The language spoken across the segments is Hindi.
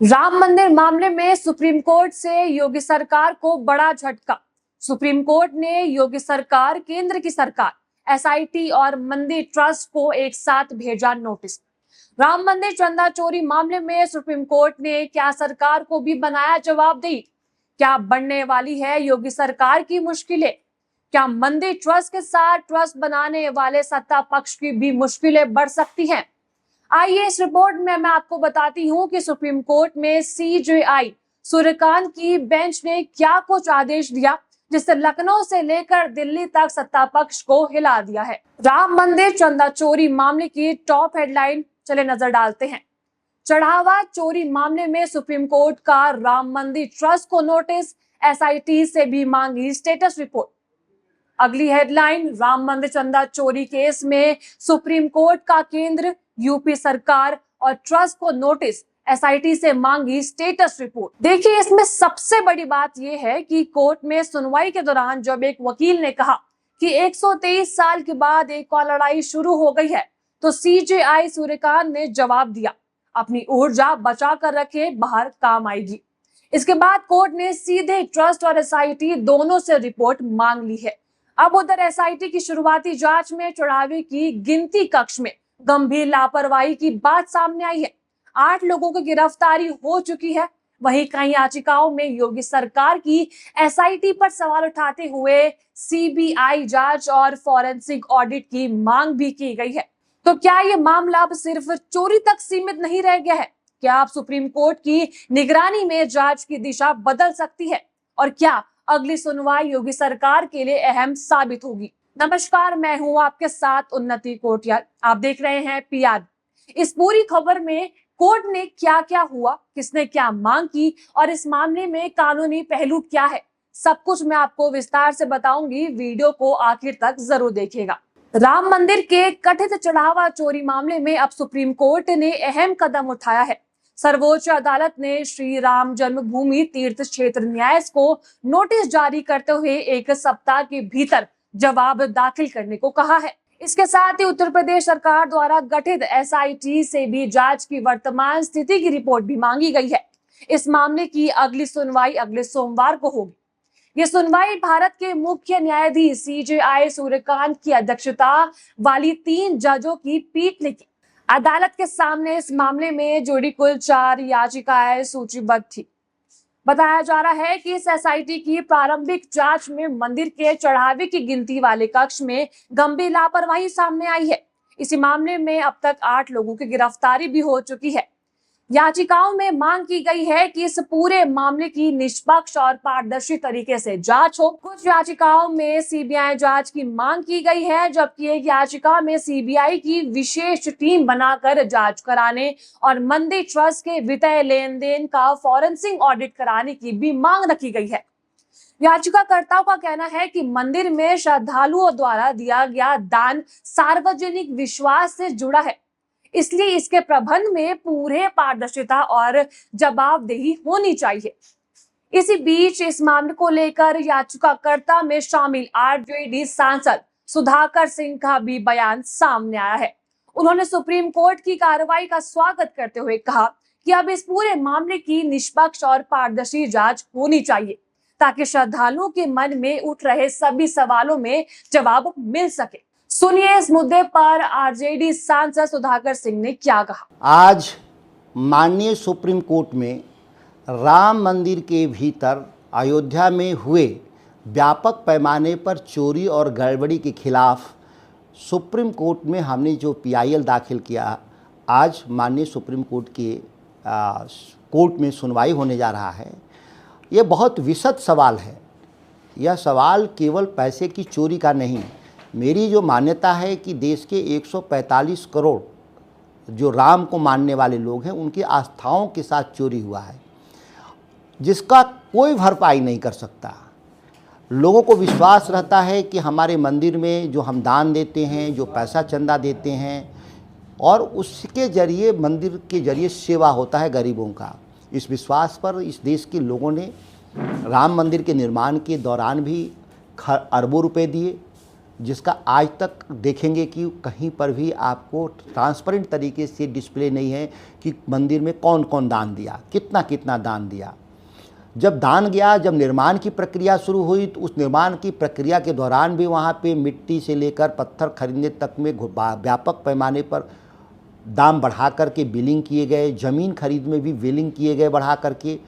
राम मंदिर मामले में सुप्रीम कोर्ट से योगी सरकार को बड़ा झटका। सुप्रीम कोर्ट ने योगी सरकार, केंद्र की सरकार, एसआईटी और मंदिर ट्रस्ट को एक साथ भेजा नोटिस। राम मंदिर चंदा चोरी मामले में सुप्रीम कोर्ट ने क्या सरकार को भी बनाया जवाबदेही? क्या बढ़ने वाली है योगी सरकार की मुश्किलें? क्या मंदिर ट्रस्ट के साथ ट्रस्ट बनाने वाले सत्ता पक्ष की भी मुश्किलें बढ़ सकती हैं? आइए इस रिपोर्ट में मैं आपको बताती हूं कि सुप्रीम कोर्ट में सीजेआई सूर्यकांत की बेंच ने क्या कुछ आदेश दिया जिससे लखनऊ से लेकर दिल्ली तक सत्ता पक्ष को हिला दिया है। राम मंदिर चंदा चोरी मामले की टॉप हेडलाइन चले नजर डालते हैं। चढ़ावा चोरी मामले में सुप्रीम कोर्ट का राम मंदिर ट्रस्ट को नोटिस, एसआईटी से भी मांगी स्टेटस रिपोर्ट। अगली हेडलाइन, राम मंदिर चंदा चोरी केस में सुप्रीम कोर्ट का केंद्र, यूपी सरकार और ट्रस्ट को नोटिस, एसआईटी से मांगी स्टेटस रिपोर्ट। देखिए, इसमें सबसे बड़ी बात यह है कि कोर्ट में सुनवाई के दौरान जब एक वकील ने कहा कि 123 साल के बाद एक और लड़ाई शुरू हो गई है, तो सीजेआई सूर्यकांत ने जवाब दिया, अपनी ऊर्जा बचा कर रखे, बाहर काम आएगी। इसके बाद कोर्ट ने सीधे ट्रस्ट और एसआईटी दोनों से रिपोर्ट मांग ली है। अब उधर एसआईटी की शुरुआती जांच में चढ़ावे की गिनती कक्ष में गंभीर लापरवाही की बात सामने आई है। 8 लोगों की गिरफ्तारी हो चुकी है। वहीं कई याचिकाओं में योगी सरकार की एसआईटी पर सवाल उठाते हुए सीबीआई जांच और फॉरेंसिक ऑडिट की मांग भी की गई है। तो क्या ये मामला अब सिर्फ चोरी तक सीमित नहीं रह गया है? क्या अब सुप्रीम कोर्ट की निगरानी में जांच की दिशा बदल सकती है? और क्या अगली सुनवाई योगी सरकार के लिए अहम साबित होगी? नमस्कार, मैं हूं आपके साथ उन्नति कोटियाल। आप देख रहे हैं पीआर। इस पूरी खबर में कोर्ट ने क्या क्या हुआ, किसने क्या मांग की और इस मामले में कानूनी पहलू क्या है, सब कुछ मैं आपको विस्तार से बताऊंगी। वीडियो को आखिर तक जरूर देखिएगा। राम मंदिर के कथित चढ़ावा चोरी मामले में अब सुप्रीम कोर्ट ने अहम कदम उठाया है। सर्वोच्च अदालत ने श्री राम जन्मभूमि तीर्थ क्षेत्र न्यायालय को नोटिस जारी करते हुए 1 सप्ताह के भीतर जवाब दाखिल करने को कहा है। इसके साथ ही उत्तर प्रदेश सरकार द्वारा गठित एसआईटी से भी जांच की वर्तमान स्थिति की रिपोर्ट भी मांगी गई है। इस मामले की अगली सुनवाई अगले सोमवार को होगी। ये सुनवाई भारत के मुख्य न्यायाधीश सीजेआई सूर्यकांत की अध्यक्षता वाली 3 जजों की पीठ ने की। अदालत के सामने इस मामले में जुड़ी कुल 4 याचिकाएं सूचीबद्ध थी। बताया जा रहा है कि इस एसआईटी की प्रारंभिक जांच में मंदिर के चढ़ावे की गिनती वाले कक्ष में गंभीर लापरवाही सामने आई है। इसी मामले में अब तक 8 लोगों की गिरफ्तारी भी हो चुकी है। याचिकाओं में मांग की गई है कि इस पूरे मामले की निष्पक्ष और पारदर्शी तरीके से जांच हो। कुछ याचिकाओं में सीबीआई जांच की मांग की गई है, जबकि एक याचिका में सीबीआई की विशेष टीम बनाकर जांच कराने और मंदिर ट्रस्ट के वित्तीय लेन देन का फॉरेंसिक ऑडिट कराने की भी मांग रखी गई है। याचिकाकर्ताओं का कहना है कि मंदिर में श्रद्धालुओं द्वारा दिया गया दान सार्वजनिक विश्वास से जुड़ा है, इसलिए इसके प्रबंध में पूरे पारदर्शिता और जवाबदेही होनी चाहिए। इसी बीच इस मामले को लेकर याचिकाकर्ता में शामिल आरजेडी सांसद सुधाकर सिंह का भी बयान सामने आया है। उन्होंने सुप्रीम कोर्ट की कार्रवाई का स्वागत करते हुए कहा कि अब इस पूरे मामले की निष्पक्ष और पारदर्शी जांच होनी चाहिए, ताकि श्रद्धालुओं के मन में उठ रहे सभी सवालों में जवाब मिल सके। सुनिए इस मुद्दे पर आरजेडी सांसद सुधाकर सिंह ने क्या कहा। आज माननीय सुप्रीम कोर्ट में राम मंदिर के भीतर अयोध्या में हुए व्यापक पैमाने पर चोरी और गड़बड़ी के खिलाफ सुप्रीम कोर्ट में हमने जो पीआईएल दाखिल किया, आज माननीय सुप्रीम कोर्ट के कोर्ट में सुनवाई होने जा रहा है। ये बहुत विशद सवाल है। यह सवाल केवल पैसे की चोरी का नहीं। मेरी जो मान्यता है कि देश के 145 करोड़ जो राम को मानने वाले लोग हैं, उनकी आस्थाओं के साथ चोरी हुआ है, जिसका कोई भरपाई नहीं कर सकता। लोगों को विश्वास रहता है कि हमारे मंदिर में जो हम दान देते हैं, जो पैसा चंदा देते हैं, और उसके जरिए मंदिर के जरिए सेवा होता है गरीबों का। इस विश्वास पर इस देश के लोगों ने राम मंदिर के निर्माण के दौरान भी अरबों रुपए दिए, जिसका आज तक देखेंगे कि कहीं पर भी आपको ट्रांसपेरेंट तरीके से डिस्प्ले नहीं है कि मंदिर में कौन कौन दान दिया, कितना कितना दान दिया। जब दान गया, जब निर्माण की प्रक्रिया शुरू हुई तो उस निर्माण की प्रक्रिया के दौरान भी वहाँ पे मिट्टी से लेकर पत्थर खरीदने तक में व्यापक पैमाने पर दाम बढ़ा करके बिलिंग किए गए, ज़मीन खरीद में भी बिलिंग किए गए बढ़ा करके।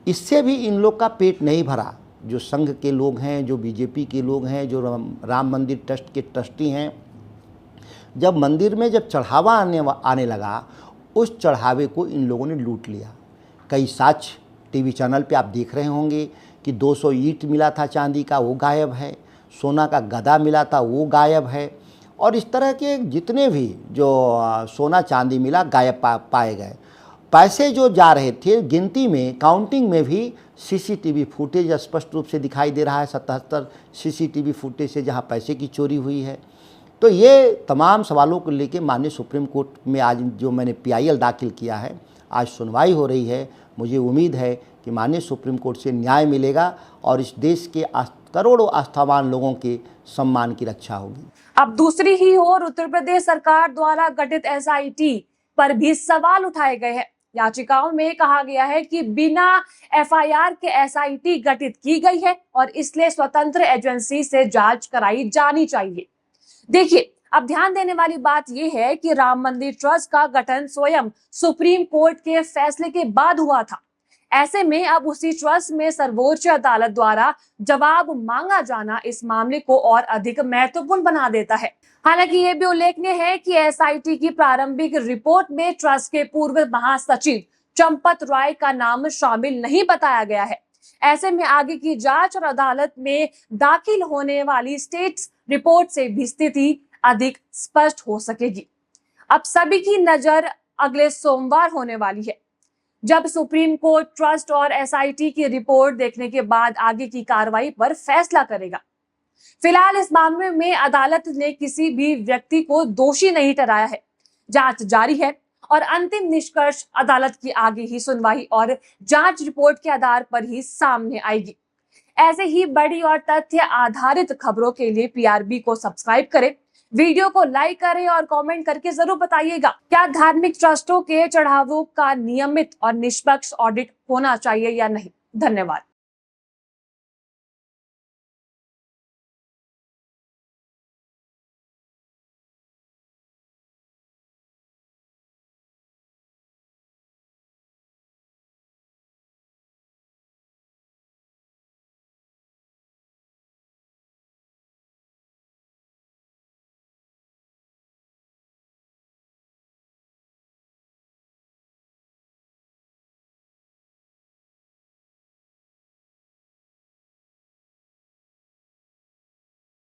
इससे भी इन लोग का पेट नहीं भरा। जो संघ के लोग हैं, जो बीजेपी के लोग हैं, जो राम मंदिर ट्रस्ट के ट्रस्टी हैं, जब मंदिर में जब चढ़ावा आने लगा, उस चढ़ावे को इन लोगों ने लूट लिया। कई साक्ष्य टीवी चैनल पे आप देख रहे होंगे कि 200 ईंट मिला था चांदी का, वो गायब है। सोना का गदा मिला था, वो गायब है। और इस तरह के जितने भी जो सोना चांदी मिला गायब पाए गए। पैसे जो जा रहे थे, गिनती में, काउंटिंग में भी सीसीटीवी फुटेज स्पष्ट रूप से दिखाई दे रहा है। 77 सीसीटीवी फुटेज से जहां पैसे की चोरी हुई है। तो ये तमाम सवालों को लेकर माननीय सुप्रीम कोर्ट में आज जो मैंने पीआईएल दाखिल किया है, आज सुनवाई हो रही है। मुझे उम्मीद है कि माननीय सुप्रीम कोर्ट से न्याय मिलेगा और इस देश के करोड़ों आस्थावान लोगों के सम्मान की रक्षा होगी। अब दूसरी ही ओर उत्तर प्रदेश सरकार द्वारा गठित एसआईटी पर भी सवाल उठाए गए हैं। याचिकाओं में कहा गया है कि बिना एफआईआर के एसआईटी गठित की गई है और इसलिए स्वतंत्र एजेंसी से जांच कराई जानी चाहिए। देखिए, अब ध्यान देने वाली बात यह है कि राम मंदिर ट्रस्ट का गठन स्वयं सुप्रीम कोर्ट के फैसले के बाद हुआ था। ऐसे में अब उसी ट्रस्ट में सर्वोच्च अदालत द्वारा जवाब मांगा जाना इस मामले को और अधिक महत्वपूर्ण बना देता है। हालांकि यह भी उल्लेखनीय है कि एसआईटी की प्रारंभिक रिपोर्ट में ट्रस्ट के पूर्व महासचिव चंपत राय का नाम शामिल नहीं बताया गया है। ऐसे में आगे की जांच और अदालत में दाखिल होने वाली स्टेट्स रिपोर्ट से भी स्थिति अधिक स्पष्ट हो सकेगी। अब सभी की नजर अगले सोमवार होने वाली है, जब सुप्रीम कोर्ट ट्रस्ट और एसआईटी की रिपोर्ट देखने के बाद आगे की कार्रवाई पर फैसला करेगा। फिलहाल इस मामले में अदालत ने किसी भी व्यक्ति को दोषी नहीं ठहराया है। जांच जारी है और अंतिम निष्कर्ष अदालत की आगे ही सुनवाई और जांच रिपोर्ट के आधार पर ही सामने आएगी। ऐसे ही बड़ी और तथ्य आधारित खबरों के लिए पीआरबी को सब्सक्राइब करें, वीडियो को लाइक करें और कमेंट करके जरूर बताइएगा, क्या धार्मिक ट्रस्टों के चढ़ावों का नियमित और निष्पक्ष ऑडिट होना चाहिए या नहीं। धन्यवाद।